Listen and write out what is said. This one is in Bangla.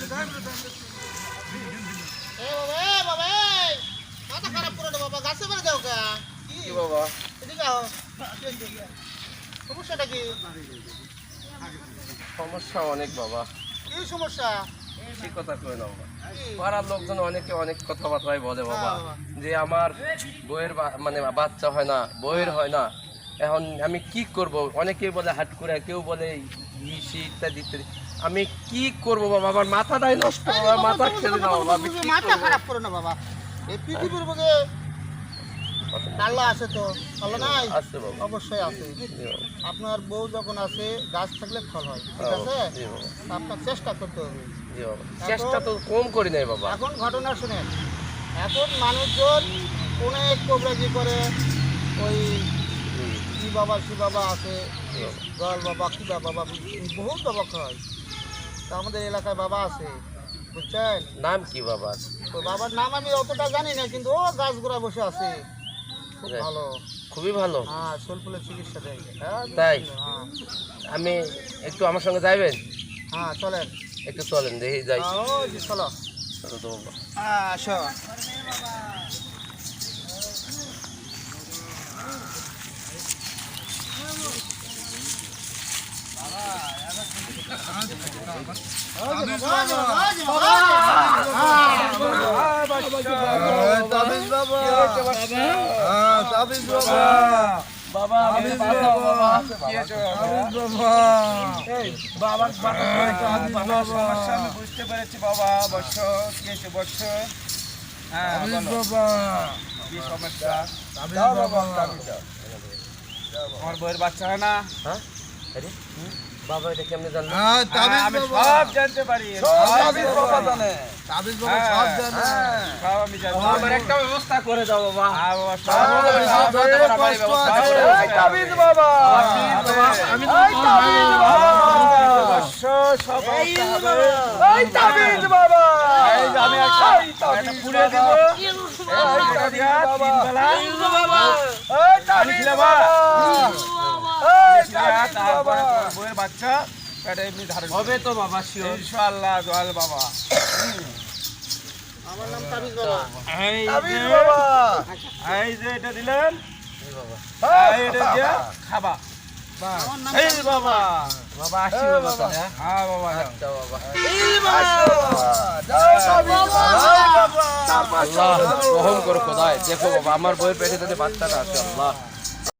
এ বাবা, এ বাবা, এই, মাথা খারাপ করে না বাবা, গাছে মেরে দাও কা? কি বাবা? এদিকে আও। কি হয়েছে? সমস্যাটা কি? সমস্যা অনেক বাবা। কি সমস্যা? ঠিক কথা কই না বাবা। কি? পাড়ার লোকজন অনেকে অনেক কথাবার্তাই বলে বাবা, বাবা। যে আমার বইয়ের মানে বাচ্চা হয় না, বইয়ের হয় না। এখন আমি কি করব? অনেকেই বলে হাট করে, কেউ বলে ইসি ইত্যাদি ইত্যাদি। আমি কি করব বাবা? আমার মাথাটাই নষ্ট, এই যে আমার বাবা, মাথা তুমি খেলে না বাবা। আমি কি মাথা করব? খারাপ করো না বাবা। এই পৃথিবীর বুকে আল্লাহ আছে তো, আল্লাহ নাই? আছে বাবা। অবশ্যই আছে। জি বাবা। আপনার বউ যখন আছে, গাছ থাকলে ফল হয়, ঠিক আছে? জি বাবা। তা আপনার চেষ্টা করতে হবে। জি বাবা। চেষ্টা তো কম করি নাই বাবা। এখন ঘটনা শুনেন, এখন মানুষজন অনেক কবরাজি করে, ওই কি বাবা সি বাবা আছে, জল বাবা কি বাবা বহুত বাবা হয়। তা আমাদের এলাকায় বাবা আছে, বুঝছেন? নাম কি বাবা? ওই বাবার নাম আমি অতটা জানি না, কিন্তু ও গাছ গোড়া বসে আছে, খুব ভালো। খুবই ভালো। হ্যাঁ, শোলপুলের চিকিৎসা দেয়। হ্যাঁ, তাই? হ্যাঁ আমি একটু আমার সঙ্গে যাইবেন? হ্যাঁ, চলেন। একটু চলেন, দেখি যাই। ও জি, চলো। চলো তো বাবা। হ্যাঁ, আসো। বুঝতে পেরেছি বাবা, বসো। কি হয়েছে? বসো। হ্যাঁ, কি সমস্যা? দাও বাবা, তাবিজ দাও। আমার বউয়ের বাচ্চা হয় না? হ্যাঁ? আরে, বাবা এটা কেমনে জানলো? হ্যাঁ, আমি সব জানতে পারি। তাবিজ বাবা জানে। সব জানে। সব আমি জানি। আমার একটা ব্যবস্থা করে দাও বাবা। হ্যাঁ বাবা, সব এই তাবিজ বাবা। আমি তো বসো, সব ব্যবস্থা হবে। এই তাবিজ বাবা। এই যে আমি একটা পুড়ে দিব। এই পুড়ে দিয়া তিন বেলা। এই তাবিজ বাবা। এই তাবিজ বাবা। বউয়ের বাচ্চা পেটে এমনি ধারণ হবে তো বাবা, শিওর। ইনশাআল্লাহ, দোয়াল বাবা। আমার নাম তাবিজ বাবা। এই তাবিজ যে- বাবা। এই যে এটা দিলেন, এই বাবা। এই এটা দিয়ে খাবা। আমার নাম এই বাবা। বাবা আসি বাবা তাহলে, হ্যাঁ? হ্যাঁ বাবা, যাও। আচ্ছা বাবা। এই বাবা। যাও তাবিজ বাবা। আল্লাহ রহম করো খোদায়, দেখো বাবা আমার বইয়ের পেটে যদি বাচ্চাটা আছে, আল্লাহ